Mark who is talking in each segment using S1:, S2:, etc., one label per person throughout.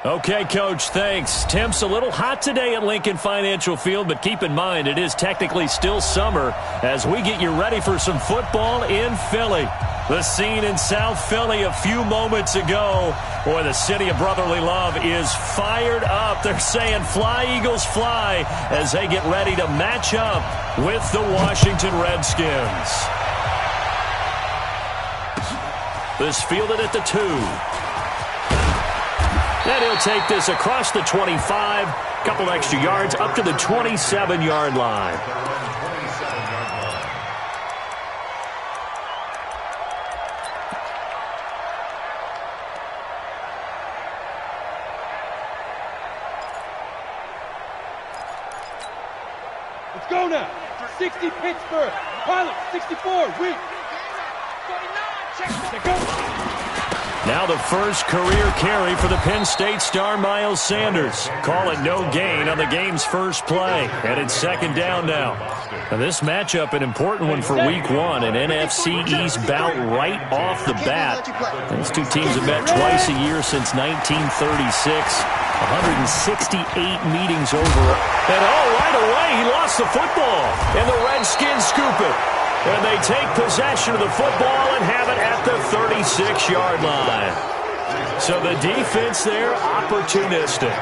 S1: Okay, Coach, thanks. Temps a little hot today at Lincoln Financial Field, but keep in mind it is technically still summer as we get you ready for some football in Philly. The scene in South Philly a few moments ago. Boy, the city of brotherly love is fired up. They're saying fly, Eagles, fly as they get ready to match up with the Washington Redskins. This fielded at the 2. And he'll take this across the 25, couple extra yards up to the 27-yard line.
S2: Let's go now. 60 Pittsburgh. Pilot 64. Weak. 49. Check. Go.
S1: Now the first career carry for the Penn State star Miles Sanders. Call it no gain on the game's first play. And it's second down now. And this matchup, an important one for Week 1, an NFC East bout right off the bat. These two teams have met twice a year since 1936. 168 meetings over. And right away, he lost the football. And the Redskins scoop it. And they take possession of the football and have it at the 36-yard line. So the defense there, opportunistic.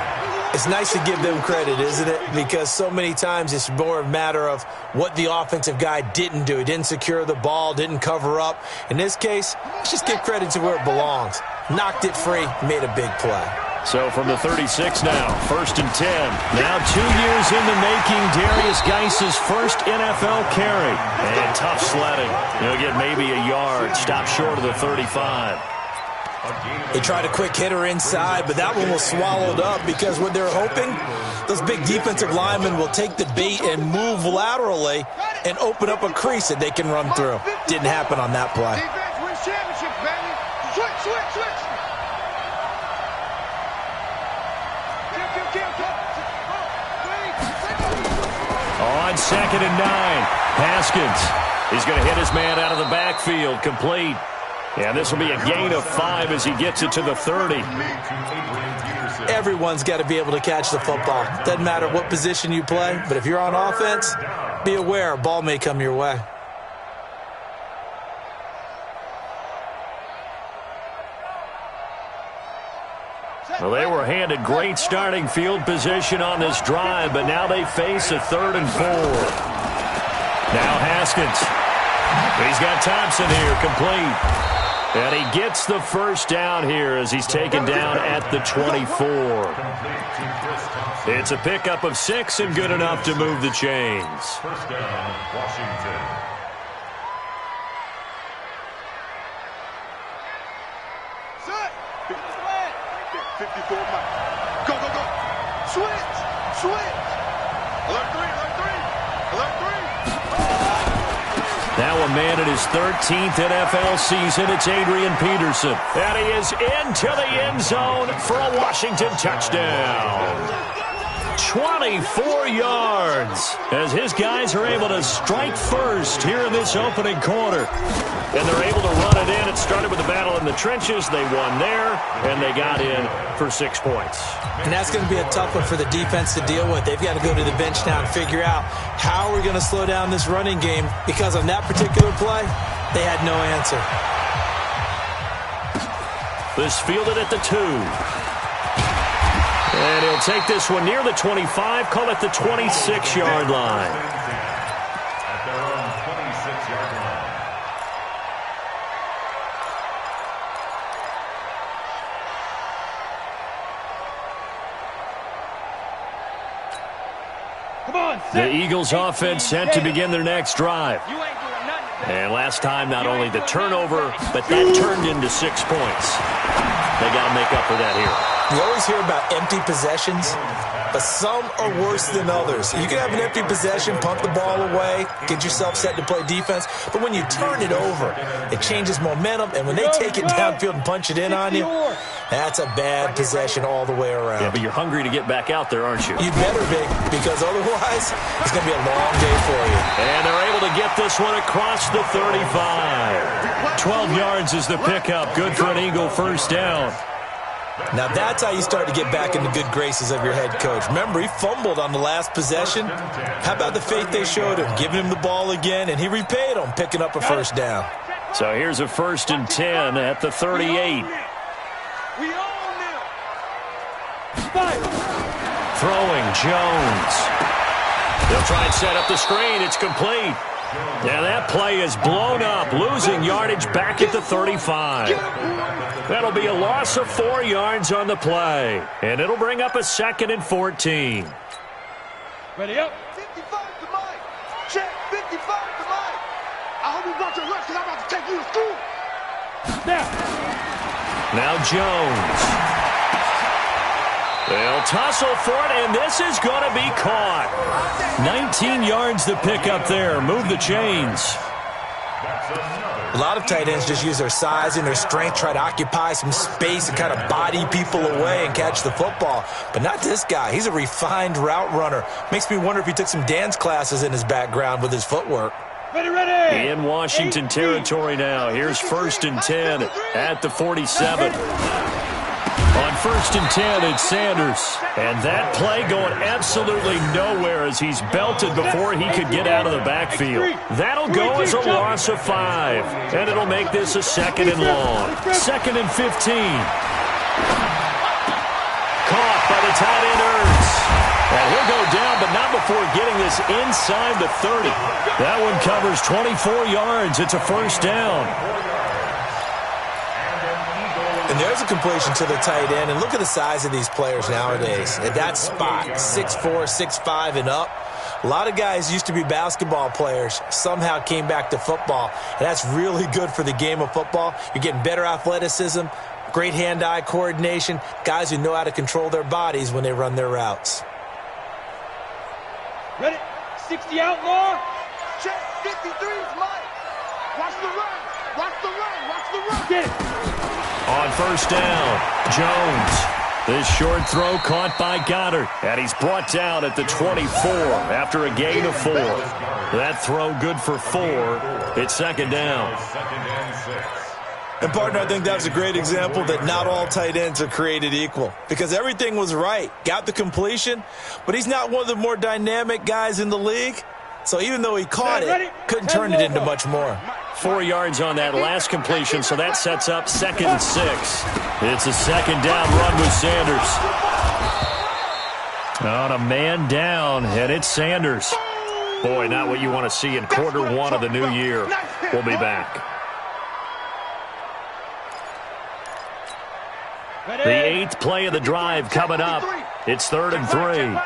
S3: It's nice to give them credit, isn't it? Because so many times it's more a matter of what the offensive guy didn't do. He didn't secure the ball, didn't cover up. In this case, let's just give credit to where it belongs. Knocked it free, made a big play.
S1: So from the 36 now, 1st and 10. Now 2 years in the making, Darius Geis's first NFL carry. And tough sledding. He'll get maybe a yard, stop short of the 35.
S3: They tried a quick hitter inside, but that one was swallowed up because what they're hoping, those big defensive linemen will take the bait and move laterally and open up a crease that they can run through. Didn't happen on that play.
S2: Defense wins championships, baby. Switch.
S1: On 2nd and 9, Haskins. He's going to hit his man out of the backfield, complete. And this will be a gain of 5 as he gets it to the 30.
S3: Everyone's got to be able to catch the football. Doesn't matter what position you play, but if you're on offense, be aware a ball may come your way.
S1: Well, they were handed great starting field position on this drive, but now they face a 3rd and 4. Now Haskins. He's got Thompson here, complete. And he gets the first down here as he's taken down at the 24. It's a pickup of 6 and good enough to move the chains.
S4: First down, Washington.
S2: Set. 54. Go. Switch. Alert 3.
S1: Now a man in his 13th NFL season, it's Adrian Peterson. And he is into the end zone for a Washington touchdown. 24 yards as his guys are able to strike first here in this opening quarter. And they're able to run it in. It started with a battle in the trenches. They won there, and they got in for 6 points.
S3: And that's going to be a tough one for the defense to deal with. They've got to go to the bench now and figure out how we're going to slow down this running game, because on that particular play, they had no answer.
S1: This fielded at the 2. And he'll take this one near the 25, call it the 26-yard line.
S4: At their own 26-yard line.
S2: Come on,
S1: The Eagles offense set to begin their next drive. And last time, not only the turnover, but that turned into 6 points. They got to make up for that here.
S3: You always hear about empty possessions, but some are worse than others. You can have an empty possession, punt the ball away, get yourself set to play defense, but when you turn it over, it changes momentum, and when they take it downfield and punch it in on you, that's a bad possession all the way around.
S1: Yeah, but you're hungry to get back out there, aren't you?
S3: You better be, because otherwise, it's going to be a long day for you.
S1: And they're able to get this one across the 35. 12 yards is the pickup. Good for an Eagle first down.
S3: Now that's how you start to get back in the good graces of your head coach. Remember, he fumbled on the last possession. How about the faith they showed him, giving him the ball again, and he repaid them, picking up a first down.
S1: So here's a 1st and 10 at the 38.
S2: We all now.
S1: Throwing, Jones. They'll try and set up the screen. It's complete. And that play is blown up, losing yardage back at the 35. That'll be a loss of 4 yards on the play. And it'll bring up a 2nd and 14.
S2: Ready up.
S5: 55 to Mike. Check, 55 to Mike. I hope you brought your lunch because I'm about to take you to school.
S1: Now Jones. They'll tussle for it, and this is going to be caught. 19 yards to pick up there. Move the chains.
S3: A lot of tight ends just use their size and their strength, try to occupy some space and kind of body people away and catch the football. But not this guy. He's a refined route runner. Makes me wonder if he took some dance classes in his background with his footwork.
S2: Ready.
S1: In Washington territory now. Here's 1st and 10 at the 47. On 1st and 10, it's Sanders. And that play going absolutely nowhere as he's belted before he could get out of the backfield. That'll go as a loss of 5. And it'll make this a 2nd and long. 2nd and 15. Caught by the tight end Ertz. And he'll go down, but not before getting this inside the 30. That one covers 24 yards. It's a 1st down.
S3: And there's a completion to the tight end. And look at the size of these players nowadays. At that spot, 6'4", 6'5", and up. A lot of guys used to be basketball players, somehow came back to football. And that's really good for the game of football. You're getting better athleticism, great hand-eye coordination, guys who know how to control their bodies when they run their routes.
S2: Ready. 60 outlaw.
S5: Check, 53 is Mike. Watch the run. Watch the run. Watch the run.
S2: Get it.
S1: On 1st down, Jones. This short throw caught by Goddard. And he's brought down at the 24 after a gain of 4. That throw good for 4. It's 2nd down.
S3: And, partner, I think that was a great example that not all tight ends are created equal. Because everything was right. Got the completion, but he's not one of the more dynamic guys in the league. So even though he caught it, couldn't turn it into much more.
S1: 4 yards on that last completion, so that sets up 2nd and 6. It's a 2nd down run with Sanders. On a man down, and it's Sanders. Boy, not what you want to see in quarter 1 of the new year. We'll be back. The 8th play of the drive coming up. It's 3rd and 3.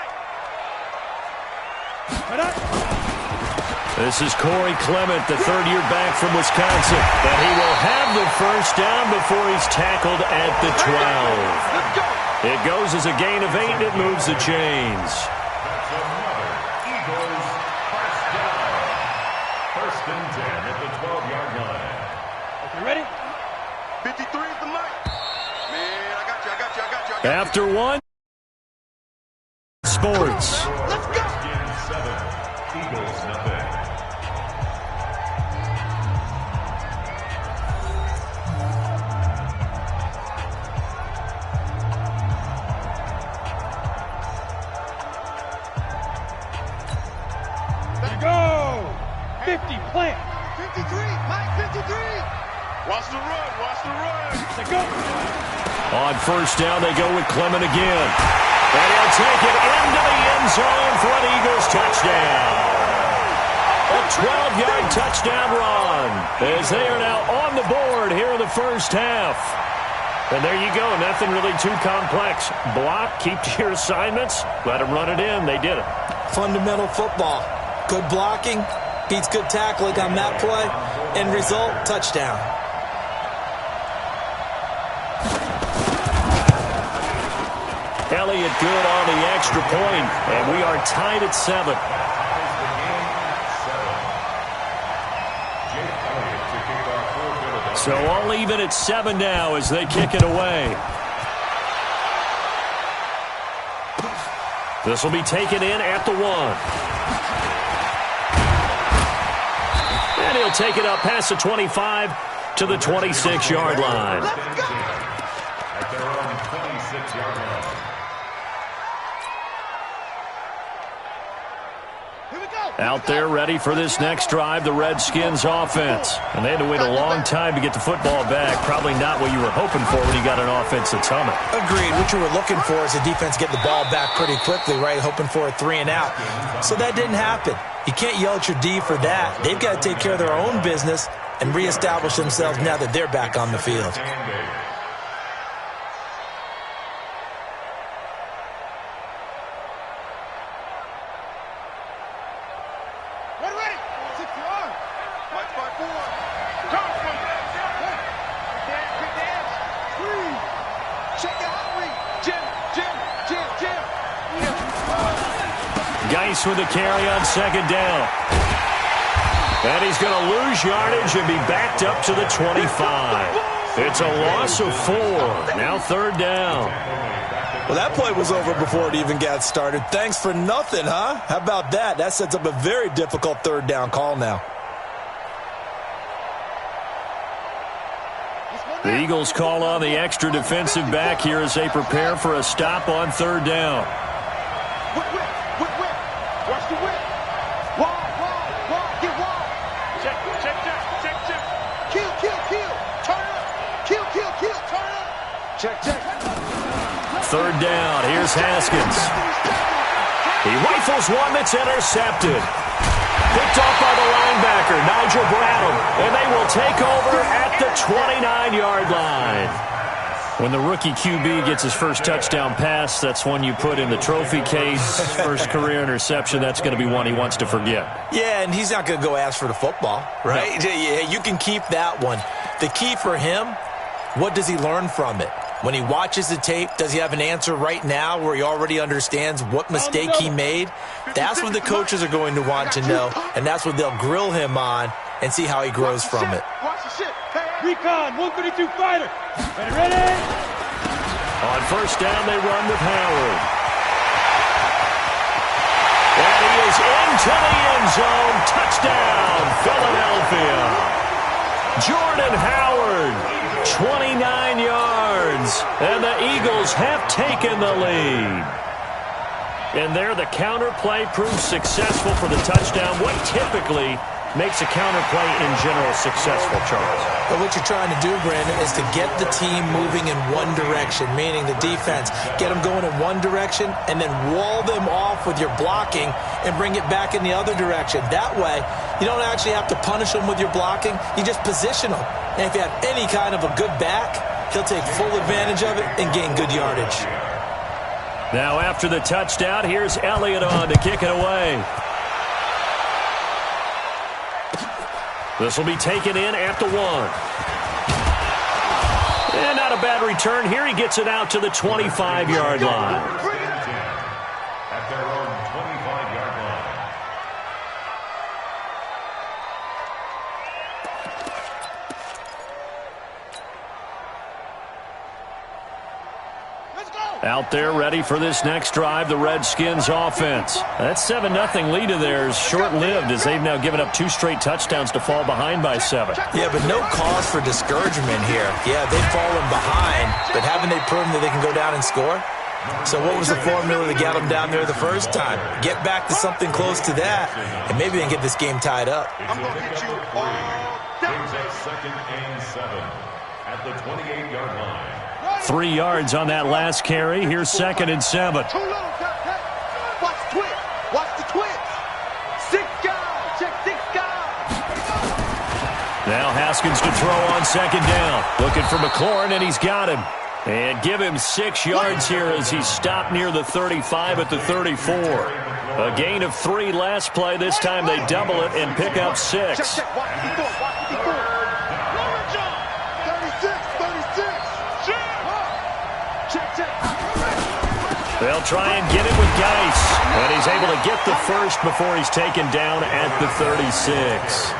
S1: This is Corey Clement, the third-year back from Wisconsin. But he will have the 1st down before he's tackled at the 12. It goes as a gain of 8, and it moves the chains.
S4: Eagles first down. 1st and 10 at the 12-yard line.
S2: You ready?
S5: 53 is the Mike. Man, I got you.
S1: After 1, sports.
S5: Let's go.
S4: 7, Eagles nothing.
S2: Go. 50 plant.
S5: 53, Mike, 53. Watch the run.
S2: Let's go.
S1: On 1st down, they go with Clement again. And he'll take it into the end zone for an Eagles touchdown. A 12-yard touchdown run as they are now on the board here in the 1st half. And there you go. Nothing really too complex. Block, keep to your assignments, let them run it in. They did it.
S3: Fundamental football. Good blocking, beats good tackling on that play. End result, touchdown.
S1: Elliott good on the extra point, and we are tied at 7. So all even at 7 now as they kick it away. This will be taken in at the 1. And he'll take it up past the 25 to the 26-yard line.
S4: At their own 20.
S1: Out there ready for this next drive, the Redskins offense. And they had to wait a long time to get the football back. Probably not what you were hoping for when you got an offense that's humming.
S3: Agreed. What you were looking for is the defense get the ball back pretty quickly, right? Hoping for a 3 and out. So that didn't happen. You can't yell at your D for that. They've got to take care of their own business and reestablish themselves now that they're back on the field.
S1: Geis with the carry on second down. And he's going to lose yardage and be backed up to the 25. It's a loss of 4. Now third down.
S3: Well, that play was over before it even got started. Thanks for nothing, huh? How about that? That sets up a very difficult third down call now.
S1: The Eagles call on the extra defensive back here as they prepare for a stop on third down.
S5: Watch the whip. Wide. Get wide. Check. Kill. Turn up. Kill. Turn up. Check.
S1: Third down. Here's Haskins. He rifles one that's intercepted. Picked off by the linebacker, Nigel Bradham. And they will take over at the 29-yard line. When the rookie QB gets his first touchdown pass, that's one you put in the trophy case. First career interception, that's going to be one he wants to forget.
S3: Yeah, and he's not going to go ask for the football, right? No. Yeah, you can keep that one. The key for him, what does he learn from it? When he watches the tape, does he have an answer right now where he already understands what mistake he made? That's what the coaches are going to want to know, and that's what they'll grill him on and see how he grows from it.
S2: Watch the shit. Recon, 132 fighter. Ready?
S1: On first down, they run with Howard. And he is into the end zone. Touchdown, Philadelphia. Jordan Howard, 29 yards. And the Eagles have taken the lead. And there, the counter play proves successful for the touchdown. What typically makes a counter play in general successful, Charles?
S3: But what you're trying to do, Brandon, is to get the team moving in one direction, meaning the defense. Get them going in one direction and then wall them off with your blocking and bring it back in the other direction. That way, you don't actually have to punish them with your blocking. You just position them. And if you have any kind of a good back, he'll take full advantage of it and gain good yardage.
S1: Now after the touchdown, here's Elliott on to kick it away. This will be taken in at the 1. And not a bad return here. He gets it out to the 25-yard line.
S4: At their own 25-yard line.
S1: Out there ready for this next drive, the Redskins offense. That 7-0 lead of theirs short-lived as they've now given up 2 straight touchdowns to fall behind by 7.
S3: Yeah, but no cause for discouragement here. Yeah, they've fallen behind, but haven't they proven that they can go down and score? So what was the formula that got them down there the first time? Get back to something close to that, and maybe they can get this game tied up.
S5: I'm going to get you all down.
S4: Second and 7 at the 28-yard line.
S1: 3 yards on that last carry. Here's second and 7.
S5: Watch the twitch. Watch the twitch. 6 guys. Check 6 guys.
S1: Now Haskins to throw on second down. Looking for McLaurin, and he's got him. And give him 6 yards here as he stopped near the 35 at the 34. A gain of 3 last play. This time they double it and pick up 6.
S5: Check. Watch the door. Watch the door. 36. Check.
S1: They'll try and get it with Geis. And he's able to get the first before he's taken down at the 36.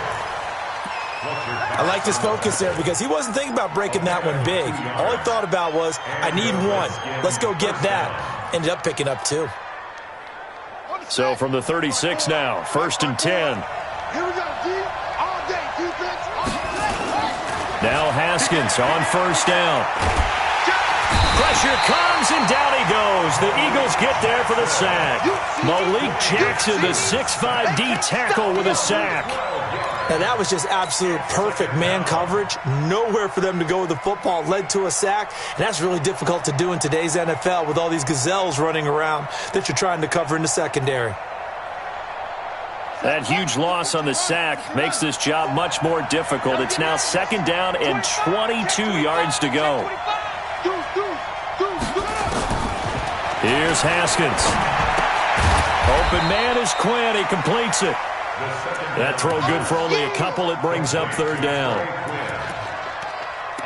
S3: I like this focus there because he wasn't thinking about breaking that one big. All he thought about was, I need 1. Let's go get that. Ended up picking up 2.
S1: So from the 36 now, first and 10.
S5: Here we go, D. All day, defense. All day.
S1: Now Haskins on first down. Pressure comes, and down he goes. The Eagles get there for the sack. Malik Jackson, the 6'5" D tackle with a sack.
S3: Now, that was just absolute perfect man coverage. Nowhere for them to go with the football. Led to a sack, and that's really difficult to do in today's NFL with all these gazelles running around that you're trying to cover in the secondary.
S1: That huge loss on the sack makes this job much more difficult. It's now 2nd down and 22 yards to go. Here's Haskins. Open man is Quinn. He completes it. That throw good for only a couple. It brings up 3rd down.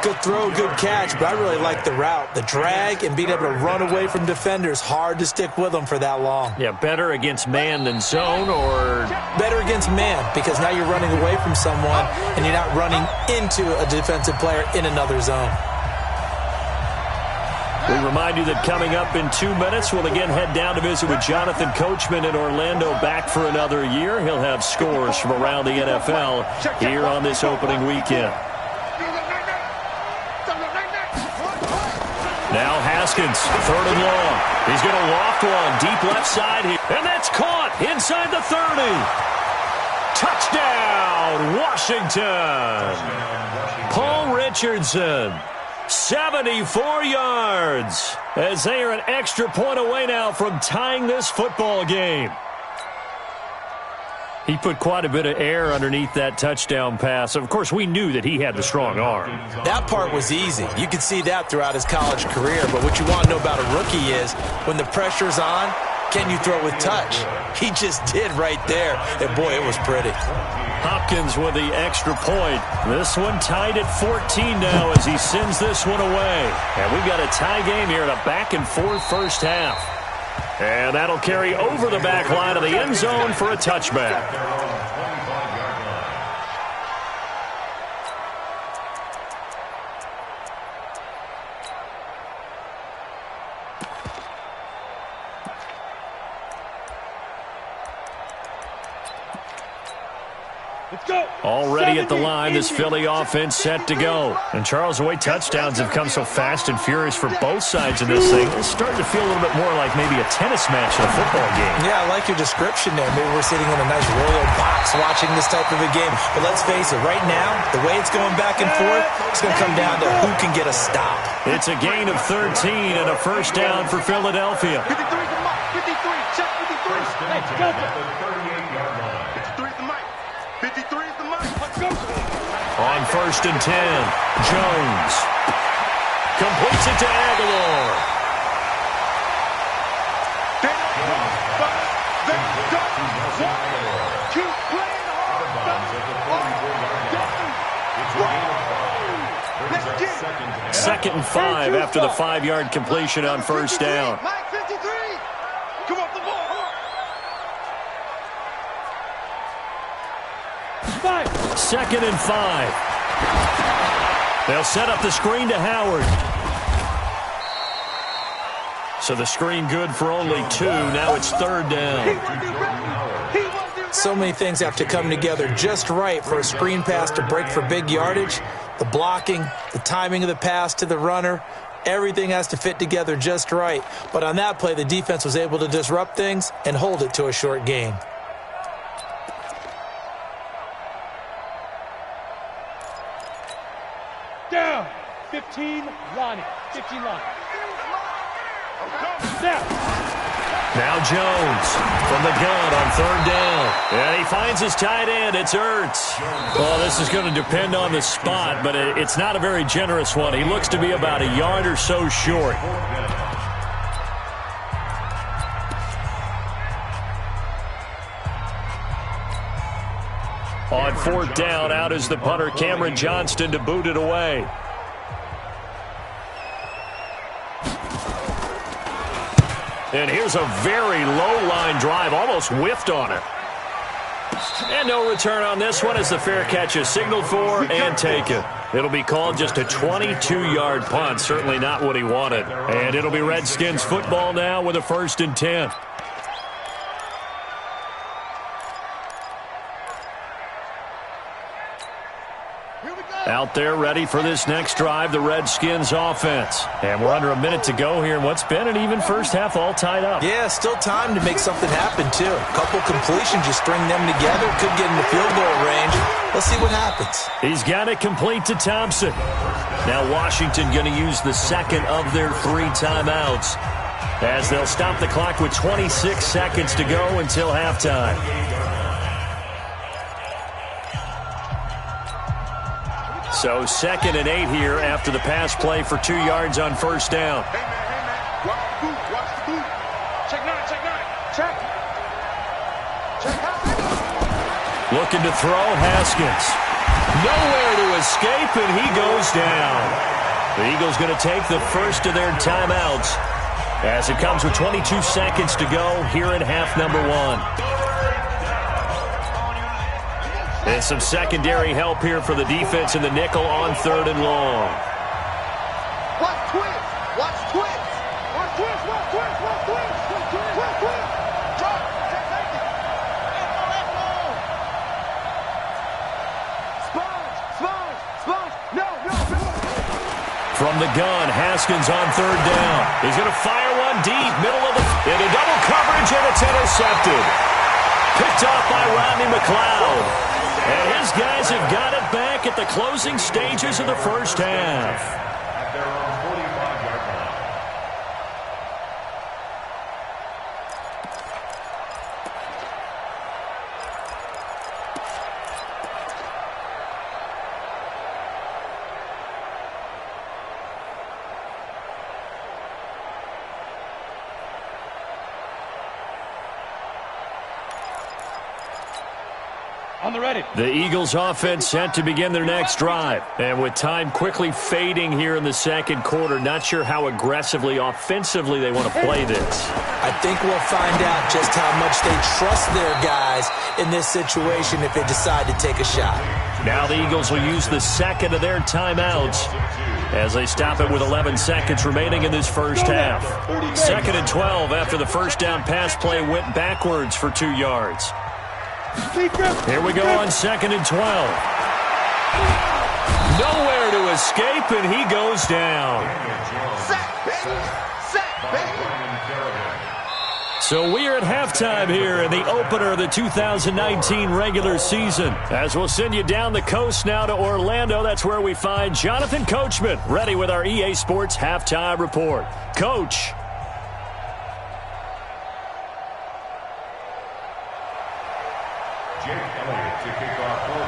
S3: Good throw, good catch, but I really like the route. The drag and being able to run away from defenders, hard to stick with them for that long.
S1: Yeah, better against man than zone, or?
S3: Better against man, because now you're running away from someone and you're not running into a defensive player in another zone.
S1: We remind you that coming up in 2 minutes, we'll again head down to visit with Jonathan Coachman in Orlando, back for another year. He'll have scores from around the NFL here on this opening weekend. Now Haskins, 3rd and long. He's going to loft one deep left side here. And that's caught inside the 30. Touchdown, Washington. Paul Richardson. 74 yards as they are an extra point away now from tying this football game. He put quite a bit of air underneath that touchdown pass. Of course, we knew that he had the strong arm.
S3: That part was easy. You could see that throughout his college career. But what you want to know about a rookie is when the pressure's on, can you throw with touch? He just did right there. And, boy, it was pretty.
S1: Hopkins with the extra point. This one tied at 14 now as he sends this one away. And we've got a tie game here in a back-and-forth first half. And that'll carry over the back line of the end zone for a touchback. Already at the line, this Philly offense set to go. And Charles, the way touchdowns have come so fast and furious for both sides of this thing, it's starting to feel a little bit more like maybe a tennis match in a football game.
S3: Yeah, I like your description there. Maybe we're sitting in a nice royal box watching this type of a game. But let's face it, right now, the way it's going back and forth, it's going to come down to who can get a stop.
S1: It's a gain of 13 and a first down for Philadelphia.
S5: 53 is the mark. 53. Check 53. Hey, go. 53 is the mark. 53 is the mark. Let's go.
S1: On 1st and 10, Jones completes it to Aguilar.
S5: Keep playing hard.
S1: 2nd and 5 after the 5-yard completion on first down.
S5: Mike 53. Come off the ball.
S1: 2nd and 5. They'll set up the screen to Howard. So the screen good for only 2. Now it's 3rd down.
S3: So many things have to come together just right for a screen pass to break for big yardage. The blocking, the timing of the pass to the runner, everything has to fit together just right. But on that play, the defense was able to disrupt things and hold it to a short gain.
S2: Down. 15, Lonnie. 15 Lonnie. Down.
S1: Now Jones from the gun on 3rd down. And he finds his tight end. It's Ertz. Well, this is going to depend on the spot, but it's not a very generous one. He looks to be about a yard or so short. On 4th down, out is the punter, Cameron Johnston, to boot it away. And here's a very low-line drive, almost whiffed on it. And no return on this one as the fair catch is signaled for and taken. It'll be called just a 22-yard punt, certainly not what he wanted. And it'll be Redskins football now with a 1st and 10.
S5: Here
S1: Out there ready for this next drive, the Redskins offense. And we're under a minute to go here in what's been an even first half, all tied up.
S3: Yeah, still time to make something happen, too. A couple completions, just string them together. Could get in the field goal range. Let's see what happens.
S1: He's got it complete to Thompson. Now Washington going to use the second of their 3 timeouts as they'll stop the clock with 26 seconds to go until halftime. So 2nd and 8 here after the pass play for 2 yards on first down.
S5: Hey, man. Watch the boot. Watch the boot. Check 9. Check 9. Check. Check out.
S1: Looking to throw, Haskins. Nowhere to escape, and he goes down. The Eagles going to take the first of their timeouts as it comes with 22 seconds to go here in half number 1. And some secondary help here for the defense in the nickel on 3rd and long.
S5: Watch twist. Watch twist. Watch twist. Watch twist. Watch twist. Watch twist. Watch twist. Drop. Check safety. Sponge. No.
S1: From the gun, Haskins on 3rd down. He's going to fire one deep, middle of the into double coverage, and it's intercepted. Picked off by Rodney McLeod. And his guys have got it back at the closing stages of the first half.
S4: At their own 45-yard line.
S2: On the ready.
S1: The Eagles offense set to begin their next drive. And with time quickly fading here in the second quarter, not sure how aggressively, offensively they want to play this.
S3: I think we'll find out just how much they trust their guys in this situation if they decide to take a shot.
S1: Now the Eagles will use the second of their timeouts as they stop it with 11 seconds remaining in this first half. 2nd and 12 after the first down pass play went backwards for 2 yards. Here we go on 2nd and 12. Nowhere to escape, and he goes down.
S5: Sack, baby. Sack, baby.
S1: So we are at halftime here in the opener of the 2019 regular season. As we'll send you down the coast now to Orlando, that's where we find Jonathan Coachman, ready with our EA Sports halftime report. Coach.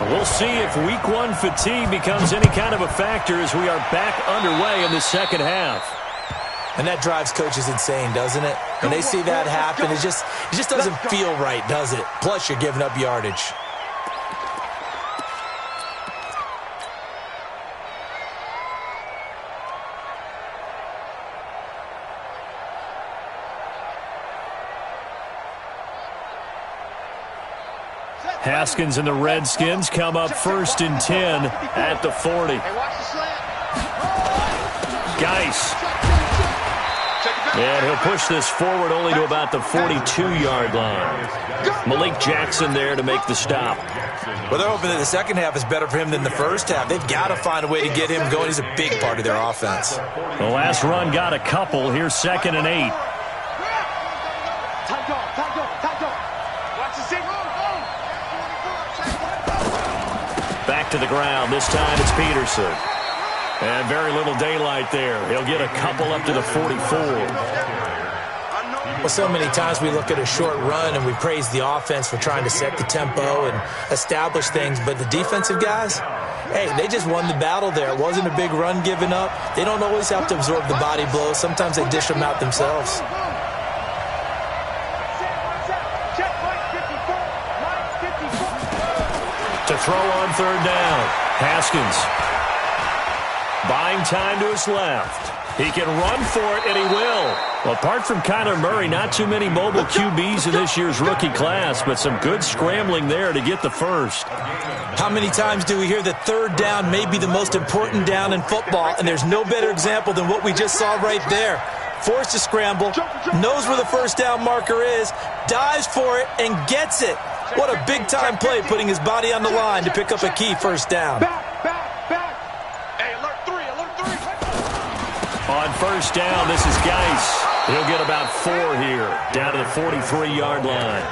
S1: We'll see if week 1 fatigue becomes any kind of a factor as we are back underway in the second half.
S3: And that drives coaches insane, doesn't it? When they see that happen, it just doesn't feel right, does it? Plus, you're giving up yardage.
S1: Haskins and the Redskins come up 1st and 10 at the 40. Geis. And he'll push this forward only to about the 42-yard line. Malik Jackson there to make the stop.
S3: Well, they're hoping that the second half is better for him than the first half. They've got to find a way to get him going. He's a big part of their offense.
S1: The last run got a couple. Here's 2nd and 8. Back to the ground. This time it's Peterson. And very little daylight there. He'll get a couple up to the 44.
S3: Well, so many times we look at a short run and we praise the offense for trying to set the tempo and establish things. But the defensive guys, hey, they just won the battle there. It wasn't a big run given up. They don't always have to absorb the body blows. Sometimes they dish them out themselves.
S1: To throw on 3rd down. Haskins. Buying time to his left. He can run for it, and he will. Well, apart from Kyler Murray, not too many mobile QBs in this year's rookie class, but some good scrambling there to get the first.
S3: How many times do we hear that 3rd down may be the most important down in football, and there's no better example than what we just saw right there. Forced to scramble, knows where the first down marker is, dives for it, and gets it. What a big-time play, putting his body on the line to pick up a key first down.
S1: first down. This is Geis. He'll get about 4 here, down to the 43-yard line.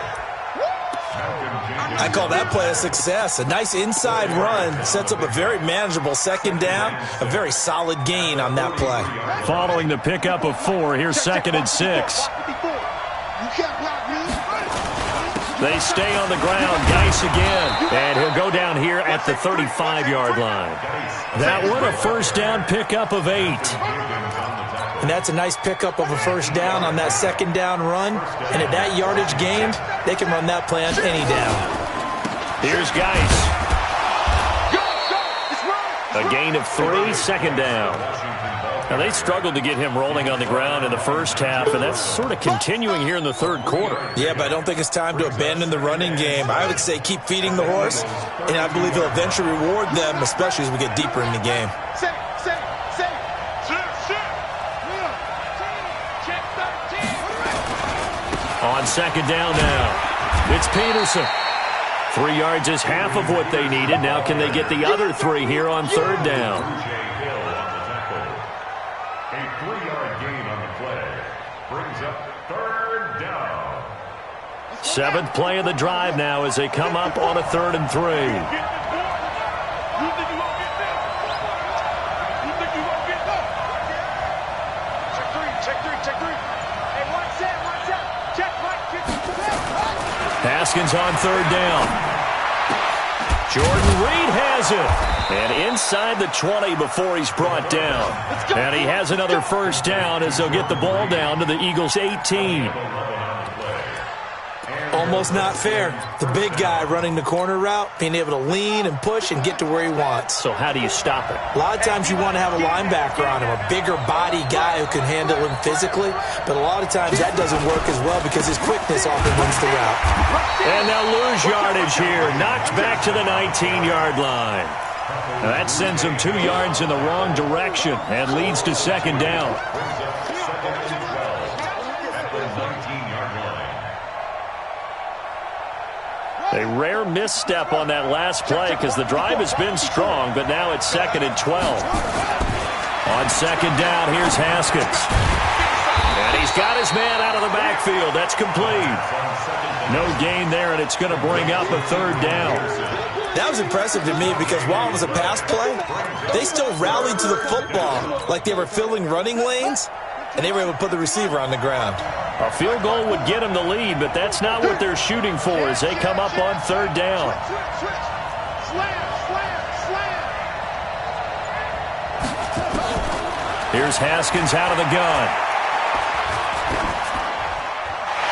S3: I call that play a success. A nice inside run sets up a very manageable second down. A very solid gain on that play.
S1: Following the pickup of 4, here's 2nd and 6. They stay on the ground. Geis again. And he'll go down here at the 35-yard line. That one a first down pickup of 8.
S3: And that's a nice pickup of a first down on that second down run. And at that yardage gained, they can run that play on any down.
S1: Here's Geis. A gain of 3, second down. Now, they struggled to get him rolling on the ground in the first half, and that's sort of continuing here in the third quarter.
S3: Yeah, but I don't think it's time to abandon the running game. I would say keep feeding the horse, and I believe he'll eventually reward them, especially as we get deeper in the game.
S1: On second down now, it's Peterson. 3 yards is half of what they needed. Now can they get the other 3 here on third down?
S4: A 3-yard gain on the play brings up third down.
S1: 7th play of the drive now as they come up on a 3rd and 3. Haskins on third down. Jordan Reed has it. And inside the 20 before he's brought down. And he has another first down as they'll get the ball down to the Eagles' 18.
S3: Almost not fair. The big guy running the corner route, being able to lean and push and get to where he wants.
S1: So how do you stop it?
S3: A lot of times you want to have a linebacker on him, a bigger body guy who can handle him physically. But a lot of times that doesn't work as well because his quickness often wins the route.
S1: And they'll lose yardage here. Knocked back to the 19-yard line. Now that sends them 2 yards in the wrong direction and leads to second down. A rare misstep on that last play because the drive has been strong, but now it's 2nd and 12. On second down, here's Haskins. And he's got his man out of the backfield. That's complete. No gain there, and it's going to bring up a 3rd down.
S3: That was impressive to me because while it was a pass play, they still rallied to the football like they were filling running lanes, and they were able to put the receiver on the ground.
S1: A field goal would get them the lead, but that's not what they're shooting for as they come up on 3rd down. Here's Haskins out of the gun.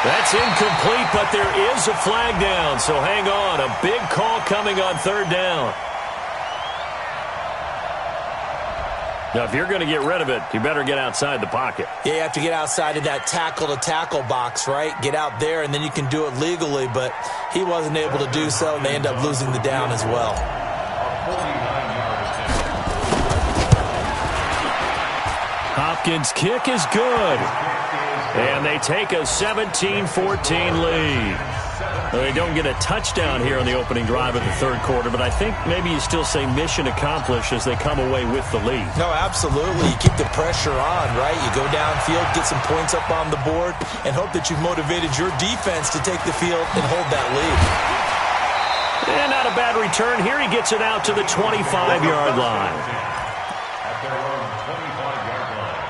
S1: That's incomplete, but there is a flag down, so hang on. A big call coming on 3rd down. Now, if you're going to get rid of it, you better get outside the pocket.
S3: Yeah, you have to get outside of that tackle-to-tackle box, right? Get out there, and then you can do it legally, but he wasn't able to do so, and they end up losing the down as well.
S1: Hopkins' kick is good. And they take a 17-14 lead. Well, they don't get a touchdown here on the opening drive of the third quarter, but I think maybe you still say mission accomplished as they come away with the lead.
S3: No, absolutely. You keep the pressure on, right? You go downfield, get some points up on the board, and hope that you've motivated your defense to take the field and hold that lead.
S1: And not a bad return. Here he gets it out to the 25-yard line.
S4: At their own 25-yard line.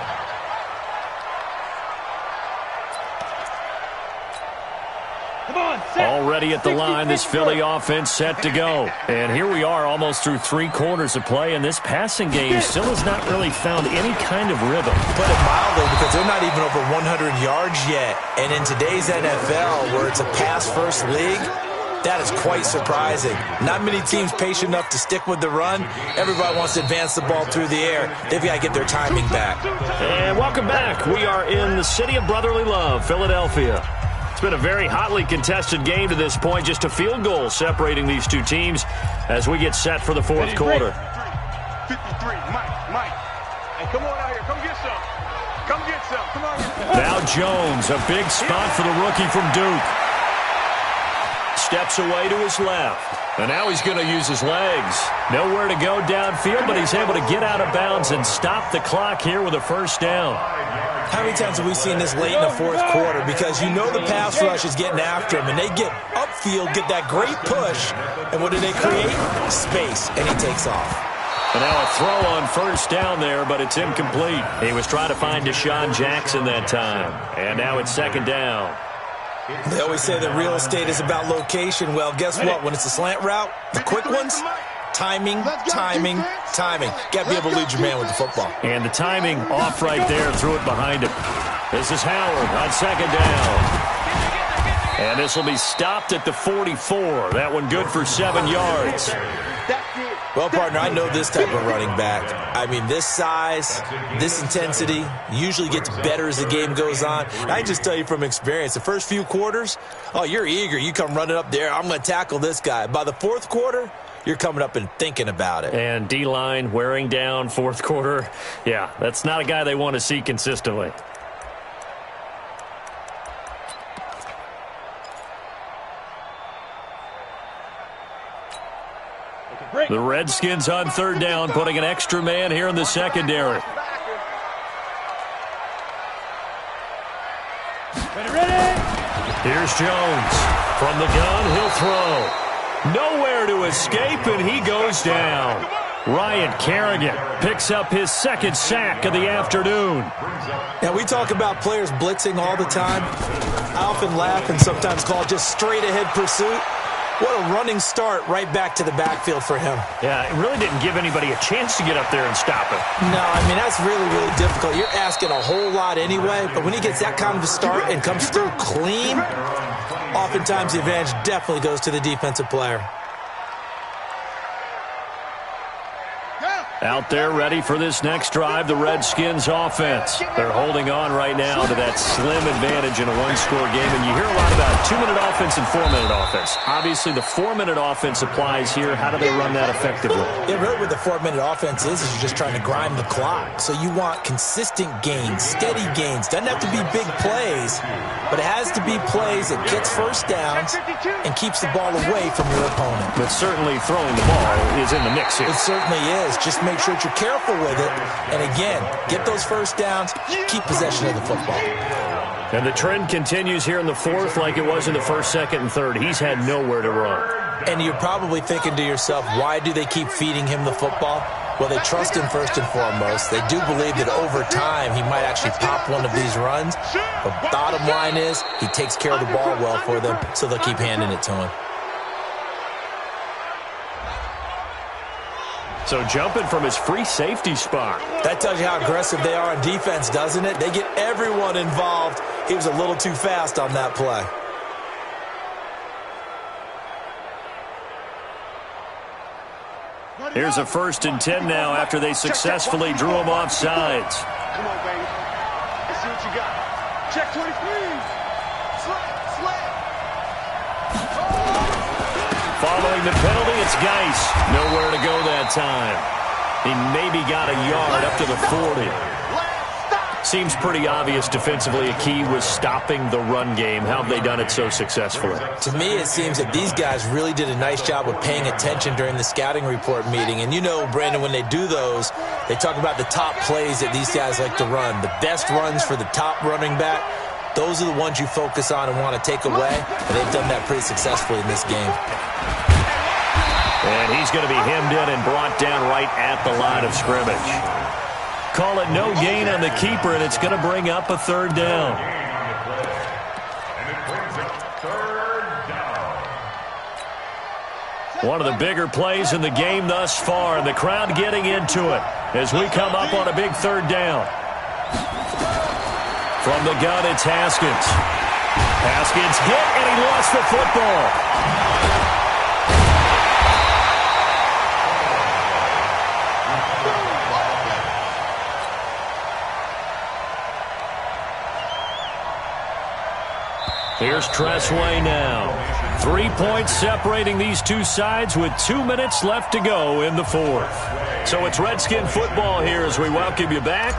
S1: Already at the line, this Philly offense set to go. And here we are almost through 3 quarters of play, and this passing game still has not really found any kind of rhythm.
S3: Put it mildly, because they're not even over 100 yards yet. And in today's NFL, where it's a pass-first league, that is quite surprising. Not many teams patient enough to stick with the run. Everybody wants to advance the ball through the air. They've got to get their timing back.
S1: And welcome back. We are in the city of brotherly love, Philadelphia. It's been a very hotly contested game to this point. Just a field goal separating these two teams as we get set for the fourth quarter.
S5: 53, Mike. Hey, come on out here. Come get some. Come get some. Come on.
S1: Now Jones, a big spot for the rookie from Duke. steps away to his left. And now he's going to use his legs. Nowhere to go downfield, but he's able to get out of bounds and stop the clock here with a first down.
S3: How many times have we seen this late in the fourth quarter? Because you know the pass rush is getting after him, and they get upfield, get that great push, and what do they create? Space, and he takes off.
S1: And now a throw on first down there, but it's incomplete. He was trying to find Deshaun Jackson that time. And now it's second down.
S3: They always say that real estate is about location. Well, guess what? When it's a slant route, the quick ones, timing, timing, timing. Got to be able to lead your man with the football.
S1: And the timing off right there, threw it behind him. This is Howard on second down. And this will be stopped at the 44. That one good for 7 yards.
S3: Well, partner, I know this type of running back. I mean, this size, this intensity usually gets better as the game goes on. And I just tell you from experience, the first few quarters, oh, you're eager. You come running up there. I'm going to tackle this guy. By the fourth quarter, you're coming up and thinking about it.
S1: And D-line wearing down fourth quarter. Yeah, that's not a guy they want to see consistently. The Redskins on third down, putting an extra man here in the secondary. Here's Jones. From the gun, he'll throw. Nowhere to escape, and he goes down. Ryan Kerrigan picks up his second sack of the afternoon.
S3: Now, we talk about players blitzing all the time. I often laugh and sometimes call it just straight-ahead pursuit. What a running start right back to the backfield for him.
S1: Yeah, it really didn't give anybody a chance to get up there and stop him.
S3: No, I mean, that's really, really difficult. You're asking a whole lot anyway, but when he gets that kind of a start and comes through clean, oftentimes the advantage definitely goes to the defensive player.
S1: Out there ready for this next drive, the Redskins offense. They're holding on right now to that slim advantage in a one-score game, and you hear a lot about 2-minute offense and 4-minute offense. Obviously, the 4-minute offense applies here. How do they run that effectively?
S3: Yeah, really what the 4-minute offense is you're just trying to grind the clock. So you want consistent gains, steady gains. Doesn't have to be big plays, but it has to be plays that gets first downs and keeps the ball away from your opponent.
S1: But certainly throwing the ball is in the mix here.
S3: It certainly is. Just make sure that you're careful with it. And again, get those first downs, keep possession of the football.
S1: And the trend continues here in the fourth like it was in the first, second, and third. He's had nowhere to run.
S3: And you're probably thinking to yourself, why do they keep feeding him the football? Well, they trust him first and foremost. They do believe that over time he might actually pop one of these runs. But bottom line is he takes care of the ball well for them, so they'll keep handing it to him.
S1: So jumping from his free safety spot.
S3: That tells you how aggressive they are on defense, doesn't it? They get everyone involved. He was a little too fast on that play.
S1: Here's a 1st and 10 now after they successfully drew him off sides.
S5: Come on, baby. Let's see what you got. Check 23. Slap.
S1: Following the penalty, it's Geis. Nowhere to go that time. He maybe got a yard up to the 40. Seems pretty obvious defensively a key was stopping the run game. How have they done it so successfully?
S3: To me, it seems that these guys really did a nice job of paying attention during the scouting report meeting. And you know, Brandon, when they do those, they talk about the top plays that these guys like to run. The best runs for the top running back, those are the ones you focus on and want to take away. And they've done that pretty successfully in this game.
S1: And he's going to be hemmed in and brought down right at the line of scrimmage. Call it no gain on the keeper, and it's going to bring up a 3rd down. One of the bigger plays in the game thus far, and the crowd getting into it as we come up on a big 3rd down. From the gun, it's Haskins. Haskins hit, and he lost the football. Here's Tressway now. 3 points separating these two sides with 2 minutes left to go in the 4th. So it's Redskin football here as we welcome you back.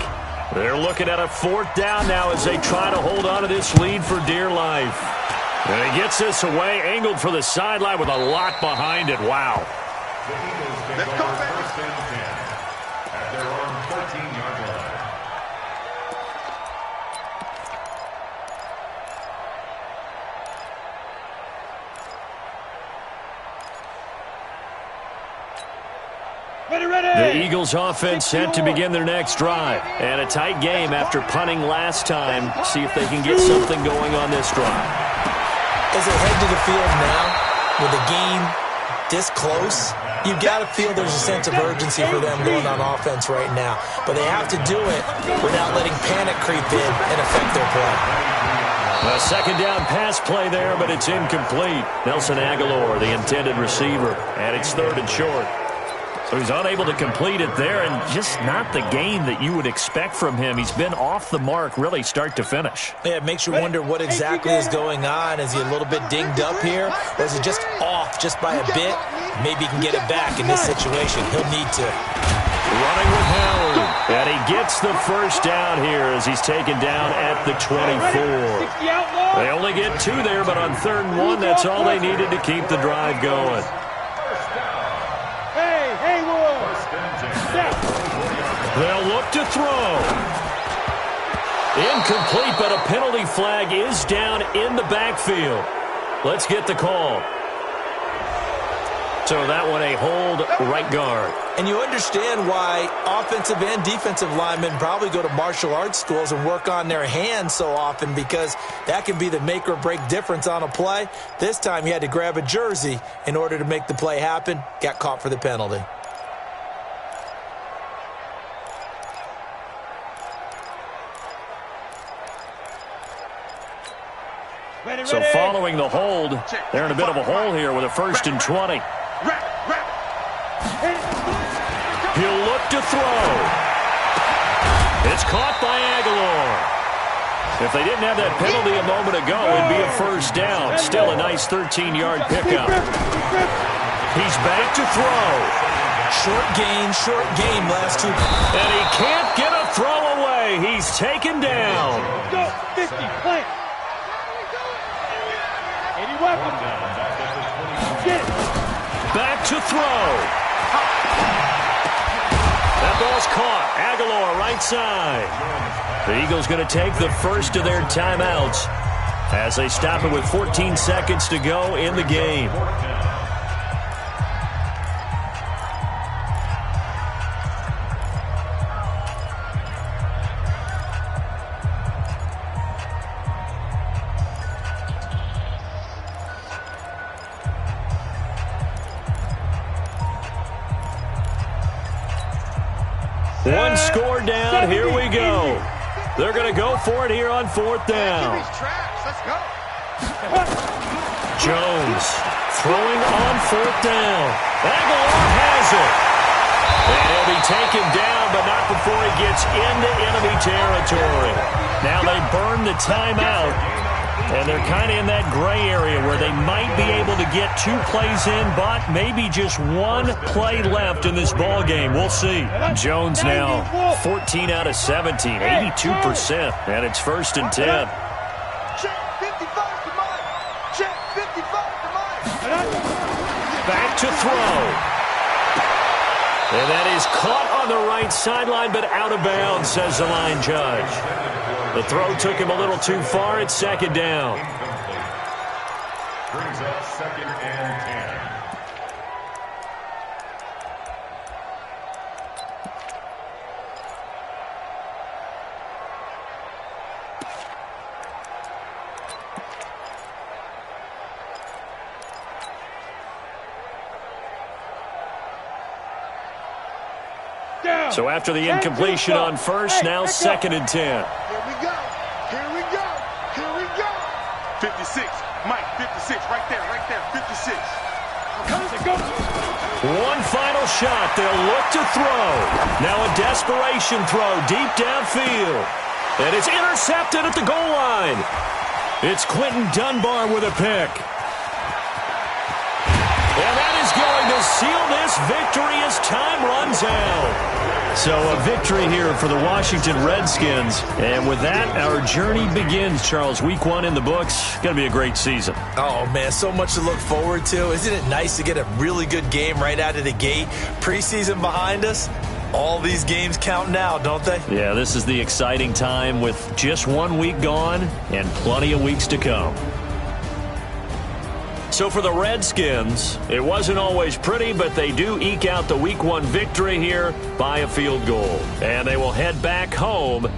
S1: They're looking at a 4th down now as they try to hold on to this lead for dear life. And he gets this away, angled for the sideline with a lot behind it. Wow.
S4: The Eagles take
S5: Let's go,
S4: over
S5: baby.
S4: 1st and 10 at their own 14-yard line.
S2: Ready, ready.
S1: The Eagles offense set to begin their next drive. And a tight game after punting last time. See if they can get something going on this drive.
S3: As they head to the field now, with the game this close, you've got to feel there's a sense of urgency for them going on offense right now. But they have to do it without letting panic creep in and affect their play.
S1: A second down pass play there, but it's incomplete. Nelson Aguilar, the intended receiver, and it's 3rd and short. So he's unable to complete it there, and just not the game that you would expect from him. He's been off the mark really start to finish.
S3: Yeah, it makes you wonder what exactly is going on. Is he a little bit dinged up here, or is he just off just by a bit? Maybe he can get it back in this situation. He'll need to.
S1: Running with Howard, and he gets the first down here as he's taken down at the 24. They only get 2 there, but on 3rd and 1, that's all they needed to keep the drive going. They'll look to throw. Incomplete, but a penalty flag is down in the backfield. Let's get the call. So that one a hold right guard.
S3: And you understand why offensive and defensive linemen probably go to martial arts schools and work on their hands so often, because that can be the make or break difference on a play. This time he had to grab a jersey in order to make the play happen. Got caught for the penalty.
S1: So following the hold, they're in a bit of a hole here with a 1st and 20. He'll look to throw. It's caught by Aguilar. If they didn't have that penalty a moment ago, it'd be a 1st down. Still a nice 13-yard pickup. He's back to throw.
S3: Short game last 2.
S1: And he can't get a throw away. He's taken down.
S2: Go, 50, plant. 80 weapons. Get it.
S1: Back to throw. That ball's caught. Aguilar right side. The Eagles going to take the first of their timeouts as they stop it with 14 seconds to go in the game. One score down. Here we go. They're going to go for it here on 4th down. Jones throwing on 4th down. Aguilar has it. And he'll be taken down, but not before he gets into enemy territory. Now they burn the timeout. And they're kind of in that gray area where they might be able to get 2 plays in, but maybe just 1 play left in this ball game. We'll see. Jones now 14 out of 17, 82%, and it's 1st and 10.
S5: Check 55 to mine. Check 55 to mine.
S1: Back to throw. And that is caught on the right sideline, but out of bounds, says the line judge. The throw took him a little too far. It's 2nd down.
S4: Brings up 2nd and 10.
S1: So after the incompletion on 1st, now 2nd and 10.
S5: Here we go. Here we go. Here we go. 56. Mike, 56. Right there. 56.
S1: One final shot. They'll look to throw. Now a desperation throw deep downfield. And it's intercepted at the goal line. It's Quentin Dunbar with a pick. And that is going to seal this this victory as time runs out. So a victory here for the Washington Redskins. And with that, our journey begins, Charles. Week 1 in the books. Going to be a great season.
S3: Oh, man, so much to look forward to. Isn't it nice to get a really good game right out of the gate? Preseason behind us. All these games count now, don't they?
S1: Yeah, this is the exciting time with just 1 week gone and plenty of weeks to come. So for the Redskins, it wasn't always pretty, but they do eke out the Week 1 victory here by a field goal. And they will head back home